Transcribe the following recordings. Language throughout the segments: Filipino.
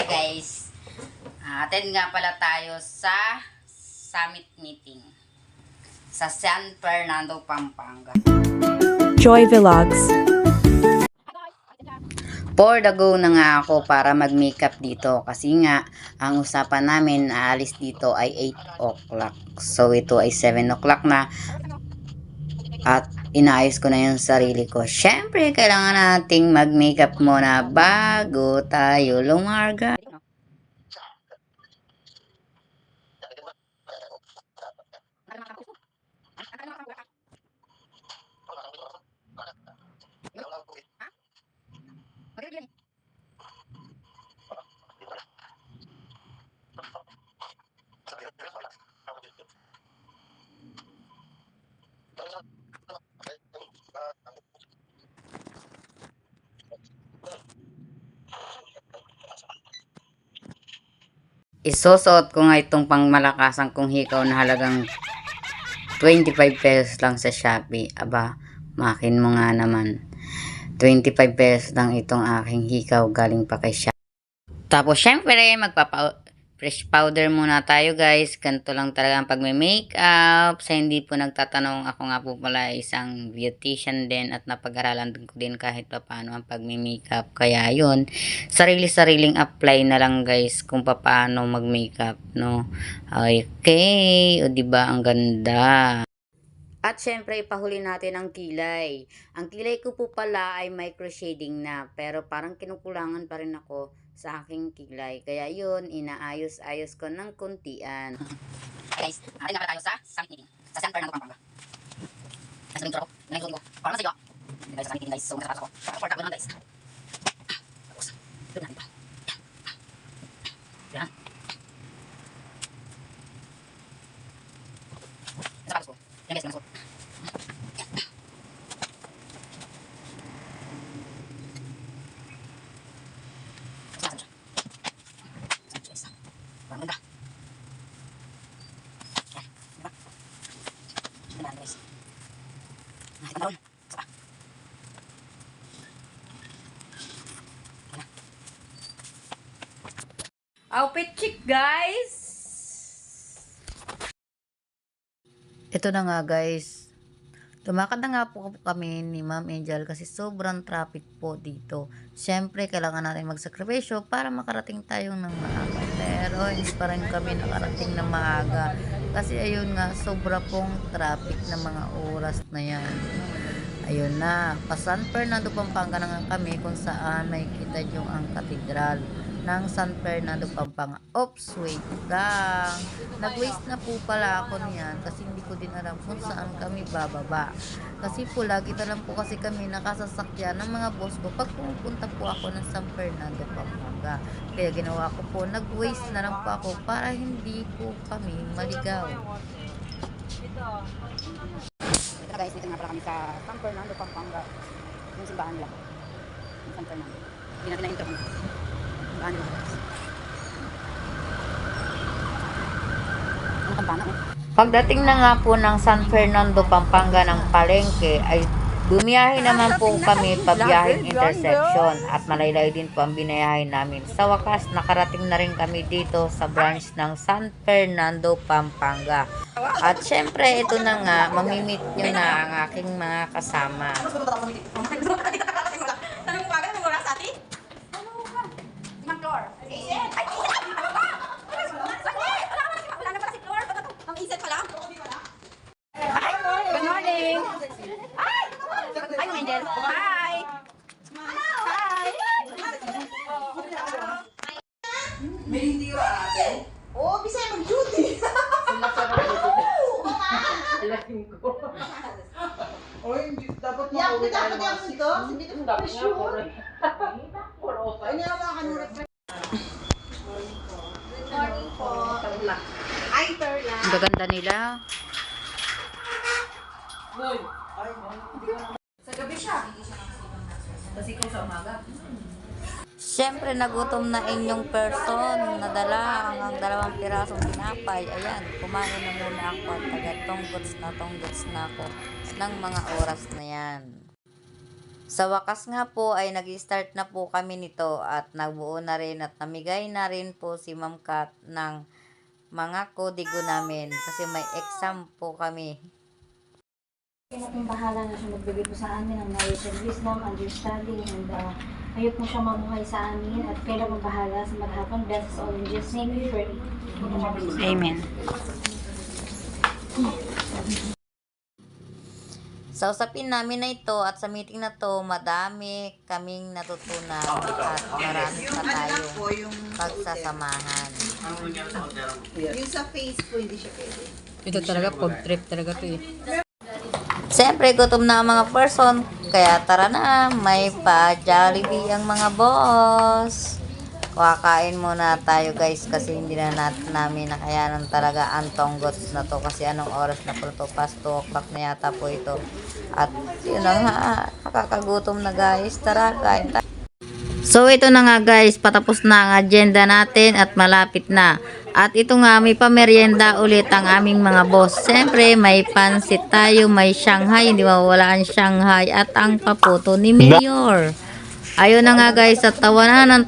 Hi guys, attend nga pala tayo sa summit meeting sa San Fernando, Pampanga. Joy Vlogs. For the go na nga ako para mag-makeup dito kasi nga ang usapan namin aalis dito ay 8 o'clock. So ito ay 7 o'clock na at inaayos ko na yung sarili ko. Syempre, kailangan nating mag-makeup muna bago tayo lumarga. Isusuot ko nga itong pangmalakasan kong hikaw na halagang 25 pesos lang sa Shopee. Aba, makin mo nga naman. 25 pesos lang itong aking hikaw galing pa kay Shopee. Tapos syempre, fresh powder muna tayo guys. Ganito lang talaga ang pagme-makeup. Sa hindi po nagtatanong, ako nga po pala isang beautician din at napag-aralan ko din kahit pa paano ang pagme-makeup. Kaya yun, sarili-sariling apply na lang guys kung paano mag-makeup, no? Okay, o diba ang ganda? At syempre, ipahuli natin ang kilay. Ang kilay ko po pala ay micro shading na, pero parang kinukulangan pa rin ako sa aking kilay. Kaya yun, inaayos-ayos ko ng kuntian. Guys, atin na tayo sa summit meeting. Sa San Fernando, Pampanga. Nasa intro ko, ko. Para sa iyo. Guys, sa summit meeting guys, so nakatas ako. Para ko naman guys. Tapos, doon natin pa. Yan. Nasa patos ko. Yan guys, nasa outfit chick guys. Ito na nga guys. Lumakad na nga po kami ni Ma'am Angel kasi sobrang traffic po dito. Siyempre, kailangan natin magsakripisyo para makarating tayo ng maaga. Pero hindi pa rin kami nakarating ng maaga. Kasi ayun nga, sobra pong traffic na mga oras na yan. Ayun na, pa San Fernando, Pampanga na nga kami kung saan may kita yung ang katedral ng San Fernando, Pampanga. Oops, wait lang. Nag-waste na po pala ako niyan kasi hindi ko din alam kung saan kami bababa. Kasi po, lagi na lang po kasi kami nakasasakyan ng mga boss ko pag pumupunta po ako ng San Fernando, Pampanga. Kaya ginawa ko po, nag-waste na lang po ako para hindi po kami maligaw. Ito na guys, dito nga pala kami sa San Fernando, Pampanga. Yung simbahan nila. Yung San Fernando. Hindi natin na-intro kami. Simbahan nila. Ano kampana eh? Pagdating na nga po ng San Fernando, Pampanga ng palengke, ay bumiyahe naman po kami pabiyaheng intersection at malaylay din po ang binayahe namin. Sa wakas, nakarating na rin kami dito sa branch ng San Fernando, Pampanga. At syempre, ito na nga, mamimit nyo na ang aking mga kasama. Tanong mo agad, ano wala sa atin? Ano ba? Imang floor. Ay, wala na pala si Flor. Ang iset pala. Hi, good morning. Hi! Hi, Angel. Hi! Hi! May hindi ba ate? Oh, bisaya mag-duty. Alaking ko. O hindi, dapat Yak, makauwi tayo dapat mga yung ito. Hindi ito Dapat nga sure. correct. Ay, nilawakan mo rin. Good morning po. Ay, Perla. Ang gaganda nila. Sa gabi siya. Kasi kung sa umaga. Siyempre, nagutom na inyong person. Nadala ang 2 pirasong tinapay. Ayan, kumain na muna ako. Taga tonggots na ako ng mga oras na yan. Sa wakas nga po ay nag-start na po kami nito at nagbuo na rin at namigay na rin po si Ma'am Kat ng mga kodigo namin kasi may exam po kami. Kaya pong bahala na siya magbigay po sa amin ng knowledge and wisdom, understanding, and kayo po siya mamuhay sa amin at kayo lang bahala sa maghapon. Bless us all in Jesus' name we pray. Amen. Sa usapin namin na ito at sa meeting na to, madami kaming natutunan at marami pa tayong pagsasamahan. Yung sa face ko, hindi siya pwede. Ito talaga, pag trip talaga to eh. Siyempre, gutom na ang mga person, kaya tara na, may pa-Jollibee ang mga boss. Kakain muna tayo guys kasi hindi na namin nakayanan talaga ang tonggots na to kasi anong oras na po to, past 2 o'clock na yata po ito. At yun na nga, nakakagutom na guys, tara kain tayo. So ito na nga guys, patapos na ang agenda natin at malapit na. At ito nga, may pamerienda ulit ang aming mga boss. Siyempre, may pansit tayo, may Shanghai, hindi mawawala ang Shanghai at ang paputo ni Mayor. Ayun na nga guys, at tawanan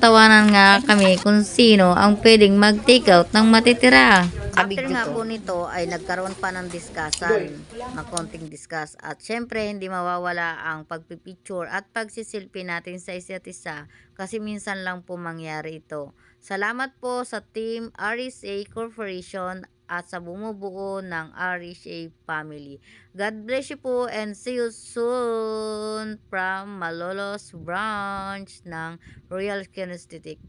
nga kami kung sino ang pwedeng mag-take out ng matitira. After nga po nito ay nagkaroon pa ng diskasan, ng konting discuss. At syempre hindi mawawala ang pagpipicture at pagsisilpi natin sa isa't isa kasi minsan lang po mangyari ito. Salamat po sa Team RSA Corporation at sa bumubuo ng RSA family. God bless you po and see you soon from Malolos branch ng Royal Kinesthetic.